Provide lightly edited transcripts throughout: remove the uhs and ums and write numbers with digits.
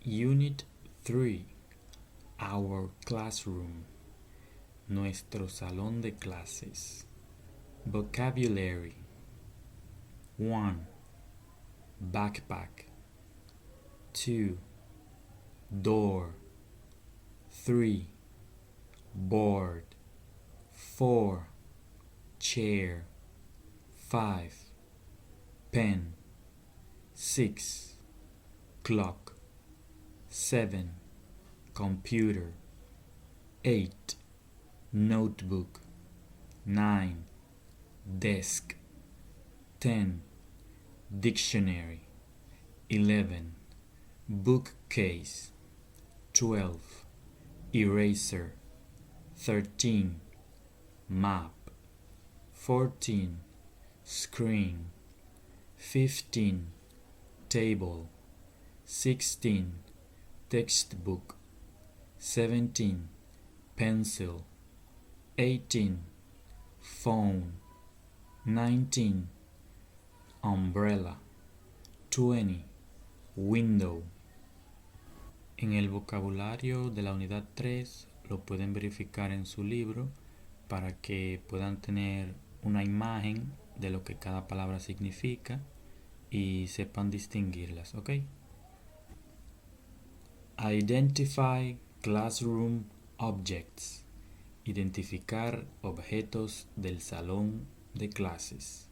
Unit 3. Our classroom. Nuestro salón de clases. Vocabulary. 1. Backpack. 2. Door. 3. Board. 4. Chair. 5. Pen. 6. Clock. 7. Computer. 8. Notebook. 9. Desk. 10. Dictionary. 11. Bookcase. 12. Eraser. 13. Map. 14. Screen. 15. Table. 16. Textbook. 17. Pencil. 18. Phone. 19. Umbrella. 20. Window. En el vocabulario de la unidad 3 lo pueden verificar en su libro para que puedan tener una imagen de lo que cada palabra significa y sepan distinguirlas, ¿ok? Identify classroom objects. Identificar objetos del salón de clases.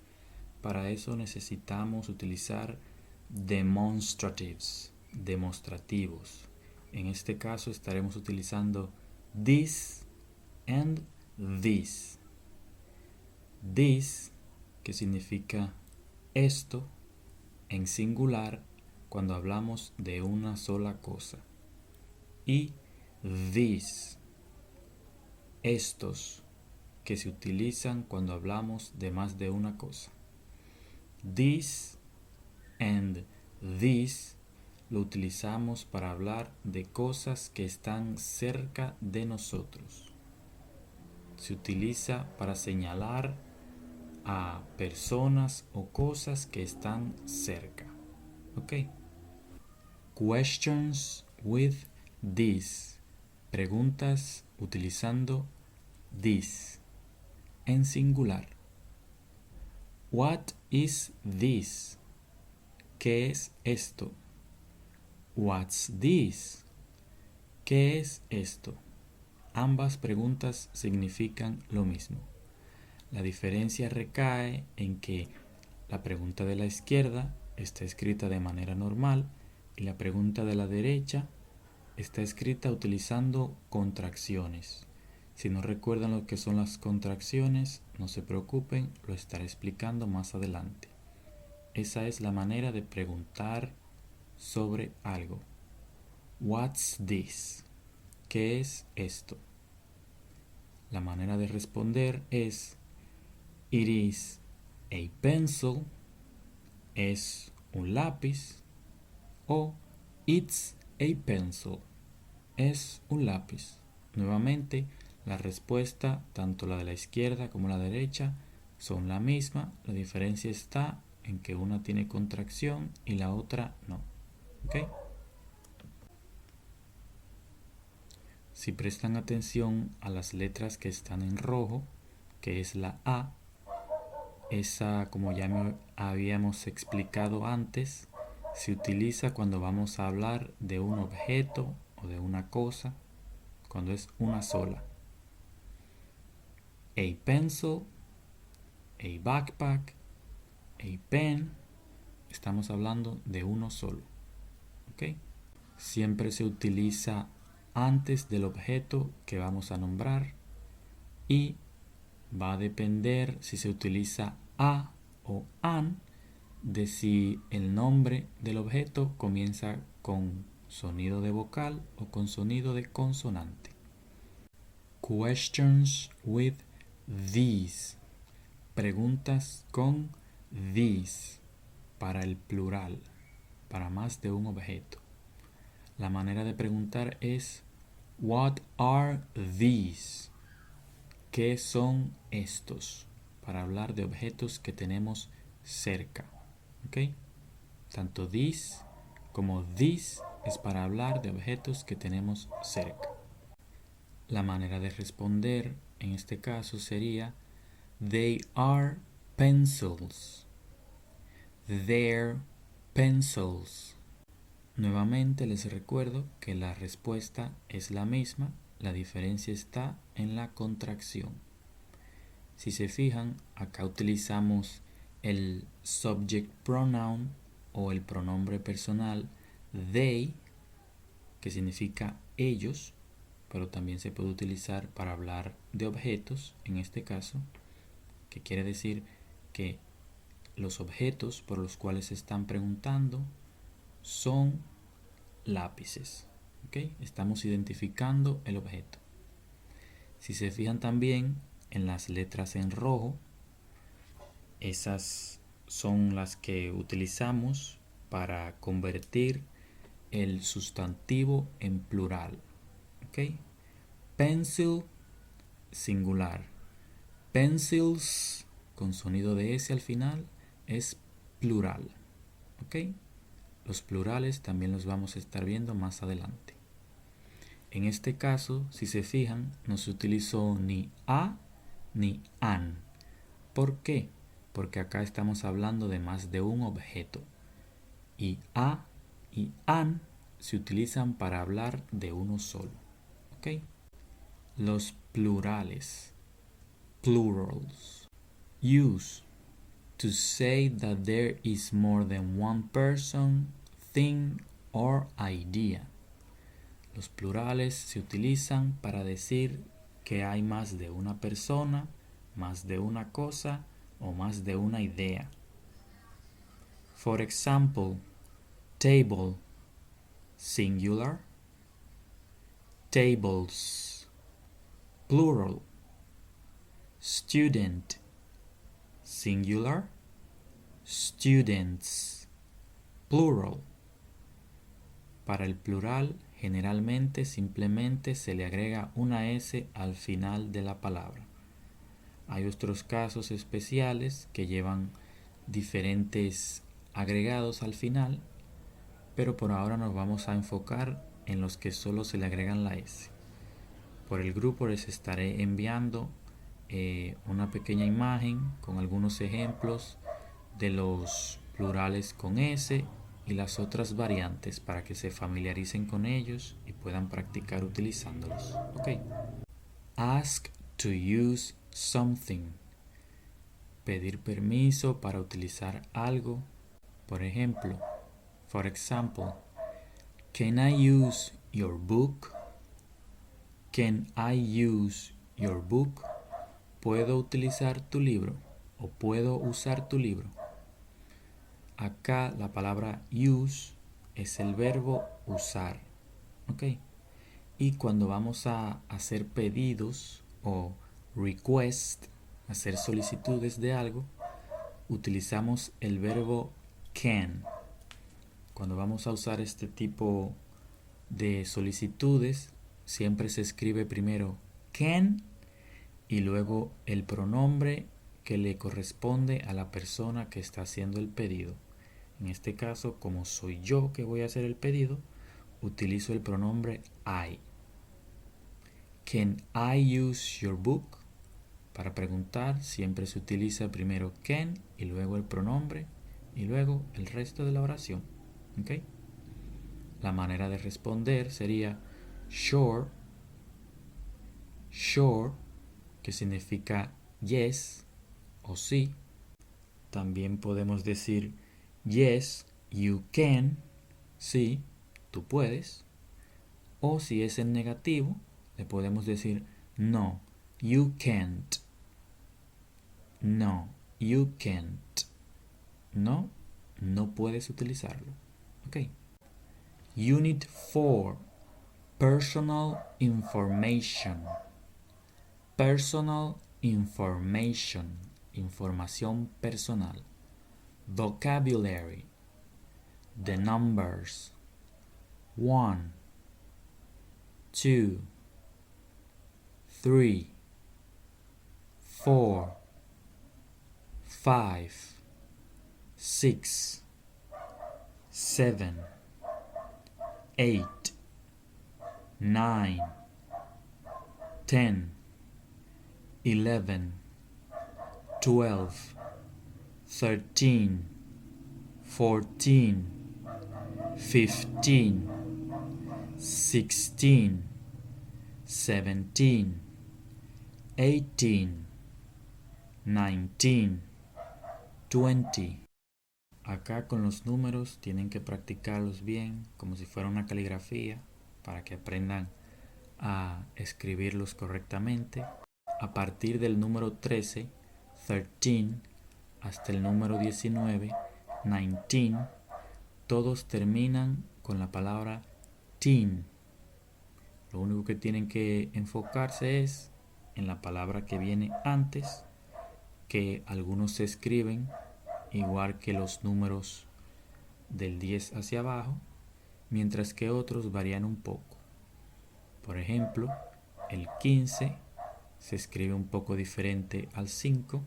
Para eso necesitamos utilizar demonstratives, demostrativos. En este caso estaremos utilizando this and this. This, que significa esto, en singular cuando hablamos de una sola cosa. Y these, estos, que se utilizan cuando hablamos de más de una cosa. This and this lo utilizamos para hablar de cosas que están cerca de nosotros. Se utiliza para señalar a personas o cosas que están cerca. ¿Ok? Questions with this. Preguntas utilizando this en singular. What is this? ¿Qué es esto? What's this? ¿Qué es esto? Ambas preguntas significan lo mismo. La diferencia recae en que la pregunta de la izquierda está escrita de manera normal y la pregunta de la derecha está escrita utilizando contracciones. Si no recuerdan lo que son las contracciones, no se preocupen, lo estaré explicando más adelante. Esa es la manera de preguntar sobre algo. What's this? ¿Qué es esto? La manera de responder es It is a pencil. Es un lápiz. O it's a pencil. Es un lápiz. Nuevamente, la respuesta, tanto la de la izquierda como la derecha, son la misma. La diferencia está en que una tiene contracción y la otra no. ¿Ok? Si prestan atención a las letras que están en rojo, que es la A, esa, como ya habíamos explicado antes, se utiliza cuando vamos a hablar de un objeto o de una cosa, cuando es una sola. A pencil, a backpack, a pen, estamos hablando de uno solo. ¿Ok? Siempre se utiliza antes del objeto que vamos a nombrar y va a depender si se utiliza a o an de si el nombre del objeto comienza con sonido de vocal o con sonido de consonante. Questions with these. Preguntas con these para el plural, para más de un objeto. La manera de preguntar es What are these? ¿Qué son estos? Para hablar de objetos que tenemos cerca. ¿Ok? Tanto this como this es para hablar de objetos que tenemos cerca. La manera de responder en este caso sería They are pencils. They're pencils. Nuevamente les recuerdo que la respuesta es la misma, la diferencia está en la contracción. Si se fijan, acá utilizamos el subject pronoun o el pronombre personal they, que significa ellos, pero también se puede utilizar para hablar de objetos, en este caso, que quiere decir que los objetos por los cuales se están preguntando son lápices. ¿Okay? Estamos identificando el objeto. Si se fijan también en las letras en rojo, esas son las que utilizamos para convertir el sustantivo en plural. ¿Okay? Pencil, singular. Pencils, con sonido de S al final, es plural. ¿Ok? Los plurales también los vamos a estar viendo más adelante. En este caso, si se fijan, no se utilizó ni a ni an. ¿Por qué? Porque acá estamos hablando de más de un objeto. Y a y an se utilizan para hablar de uno solo. ¿Ok? Los plurales. Plurals. Use to say that there is more than one person, thing or idea. Los plurales se utilizan para decir que hay más de una persona, más de una cosa o más de una idea. For example, table, singular, tables, plural, student, singular, students, plural. Para el plural, generalmente simplemente se le agrega una S al final de la palabra. Hay otros casos especiales que llevan diferentes agregados al final, pero por ahora nos vamos a enfocar en los que solo se le agregan la S. Por el grupo les estaré enviando una pequeña imagen con algunos ejemplos de los plurales con S y las otras variantes para que se familiaricen con ellos y puedan practicar utilizándolos. Ok. Ask to use something. Pedir permiso para utilizar algo. Por ejemplo, for example, can I use your book? Can I use your book? ¿Puedo utilizar tu libro? ¿O puedo usar tu libro? Acá la palabra use es el verbo usar. ¿Ok? Y cuando vamos a hacer pedidos o request, hacer solicitudes de algo, utilizamos el verbo can. Cuando vamos a usar este tipo de solicitudes, siempre se escribe primero can y luego el pronombre que le corresponde a la persona que está haciendo el pedido. En este caso, como soy yo que voy a hacer el pedido, utilizo el pronombre I. Can I use your book? Para preguntar siempre se utiliza primero can y luego el pronombre y luego el resto de la oración. ¿Okay? La manera de responder sería sure, sure, que significa yes o sí. También podemos decir yes, you can, sí, tú puedes. O si es en negativo, le podemos decir no, you can't. No, you can't. No, no puedes utilizarlo. Ok. Unit 4. Personal information. Personal information. Información personal. Vocabulary. The numbers. 1, 2, 3, 4, 5, 6, 7, 8, 9, 10, 11, 12, 13, 14, 15, 16, 17, 18, 19, 20. Acá con los números tienen que practicarlos bien, como si fuera una caligrafía, para que aprendan a escribirlos correctamente. A partir del número 13, 13, hasta el número 19, 19, todos terminan con la palabra teen. Lo único que tienen que enfocarse es en la palabra que viene antes, que algunos se escriben igual que los números del 10 hacia abajo, mientras que otros varían un poco. Por ejemplo, el 15 se escribe un poco diferente al 5,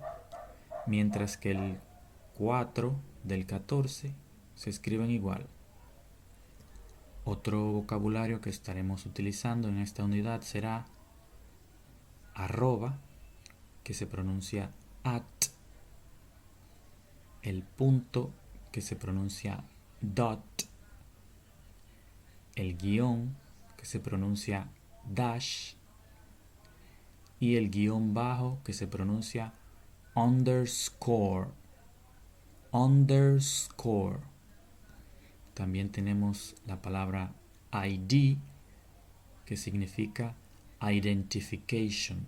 mientras que el 4 del 14 se escriben igual. Otro vocabulario que estaremos utilizando en esta unidad será arroba, que se pronuncia at, el punto, que se pronuncia dot, el guión, que se pronuncia dash, y el guión bajo, que se pronuncia underscore. Underscore. También tenemos la palabra ID, que significa identification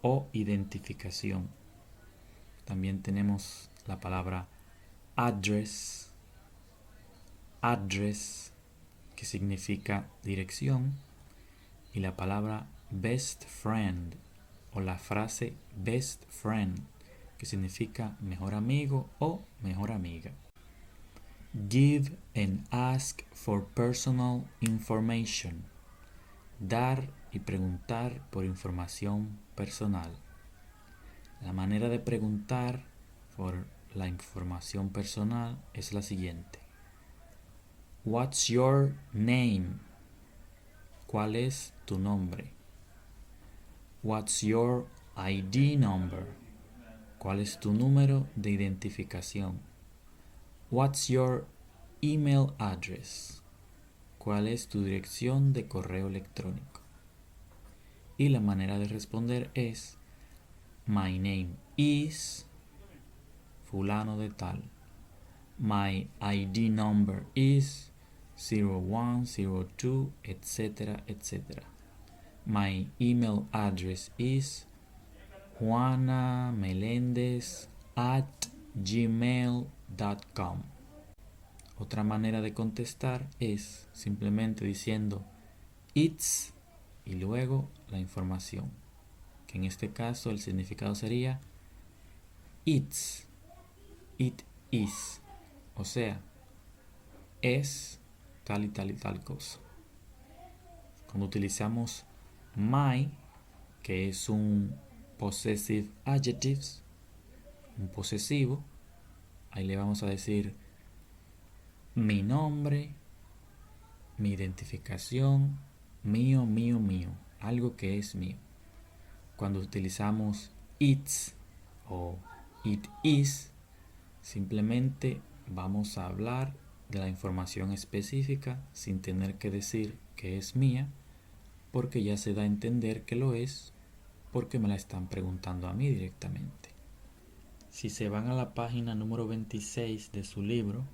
o identificación. También tenemos la palabra address, address, que significa dirección, y la palabra best friend o la frase best friend, que significa mejor amigo o mejor amiga. Give and ask for personal information. Dar y preguntar por información personal. La manera de preguntar por la información personal es la siguiente. What's your name? ¿Cuál es tu nombre? What's your ID number? ¿Cuál es tu número de identificación? What's your email address? ¿Cuál es tu dirección de correo electrónico? Y la manera de responder es my name is fulano de tal. My ID number is 0102, etcétera, etcétera. My email address is juanamelendez@gmail.com. Otra manera de contestar es simplemente diciendo it's y luego la información, que en este caso el significado sería it's, it is, o sea, es tal y tal y tal cosa. Cuando utilizamos my, que es un possessive adjectives, un posesivo, ahí le vamos a decir mi nombre, mi identificación, mío, mío, mío, algo que es mío. Cuando utilizamos it's o it is, simplemente vamos a hablar de la información específica sin tener que decir que es mía, porque ya se da a entender que lo es, porque me la están preguntando a mí directamente. Si se van a la página número 26 de su libro,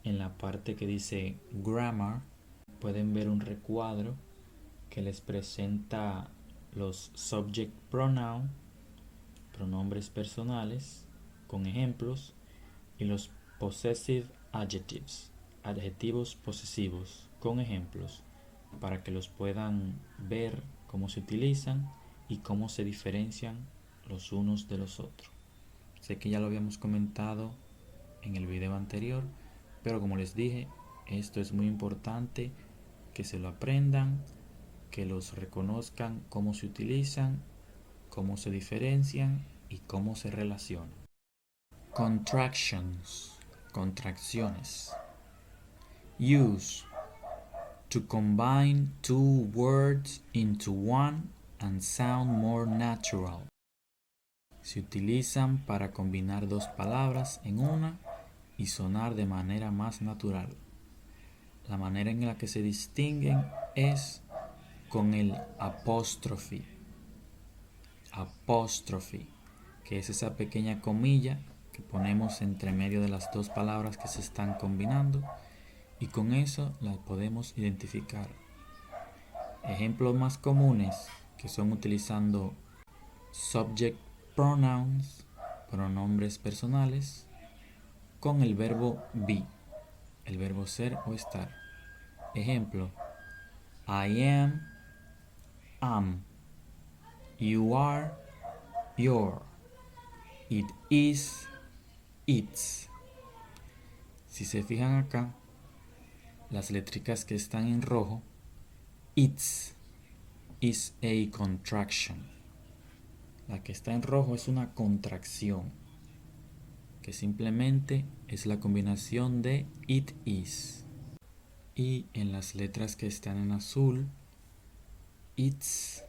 en la parte que dice Grammar, pueden ver un recuadro que les presenta los subject pronoun, pronombres personales, con ejemplos, y los possessive adjectives, adjetivos posesivos, con ejemplos, para que los puedan ver cómo se utilizan y cómo se diferencian los unos de los otros. Sé que ya lo habíamos comentado en el video anterior, pero como les dije, esto es muy importante que se lo aprendan, que los reconozcan cómo se utilizan, cómo se diferencian y cómo se relacionan. Contractions, contracciones. Use, To combine two words into one and sound more natural. Se utilizan para combinar dos palabras en una y sonar de manera más natural. La manera en la que se distinguen es con el apóstrofe. Apóstrofe, que es esa pequeña comilla que ponemos entre medio de las dos palabras que se están combinando, y con eso las podemos identificar. Ejemplos más comunes que son utilizando subject pronouns, pronombres personales, con el verbo be, el verbo ser o estar. Ejemplo: I am, you are, your, it is, its. Si se fijan acá, las letricas que están en rojo, its is a contraction. La que está en rojo es una contracción, que simplemente es la combinación de it is. Y en las letras que están en azul, its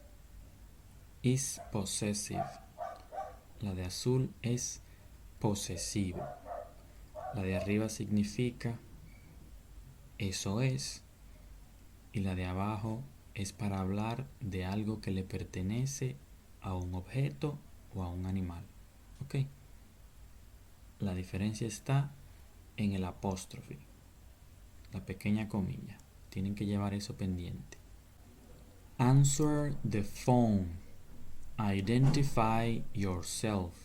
is possessive. La de azul es posesivo. La de arriba significa eso es, y la de abajo es para hablar de algo que le pertenece a un objeto o a un animal. ¿Ok? La diferencia está en el apóstrofe, la pequeña comilla. Tienen que llevar eso pendiente. Answer the phone. Identify yourself.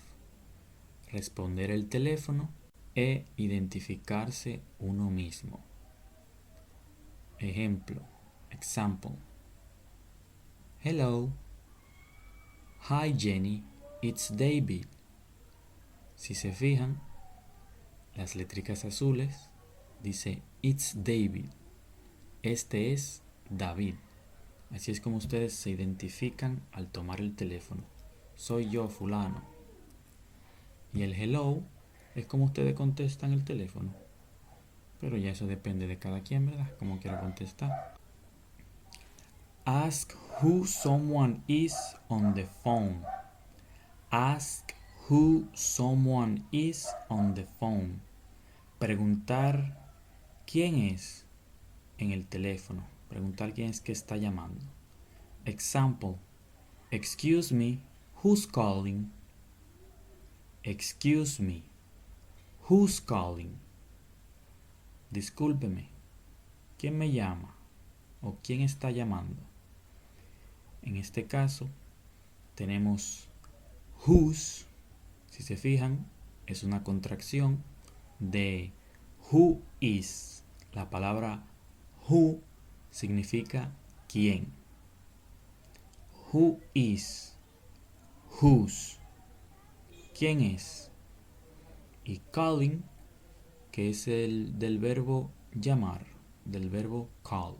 Responder el teléfono e identificarse uno mismo. Ejemplo, example. Hello. Hi Jenny, it's David. Si se fijan, las letricas azules dice it's David. Este es David. Así es como ustedes se identifican al tomar el teléfono. Soy yo, fulano. Y el hello es como ustedes contestan el teléfono. Pero ya eso depende de cada quien, ¿verdad? Como quiera contestar. Ask who someone is on the phone. Ask who someone is on the phone. Preguntar quién es en el teléfono. Preguntar quién es que está llamando. Example. Excuse me, who's calling? Excuse me, who's calling? Discúlpeme, ¿quién me llama? ¿O quién está llamando? En este caso, tenemos whose. Si se fijan, es una contracción de who is. La palabra who significa quién. Who is, whose, quién es. Y calling, que es el del verbo llamar, del verbo call.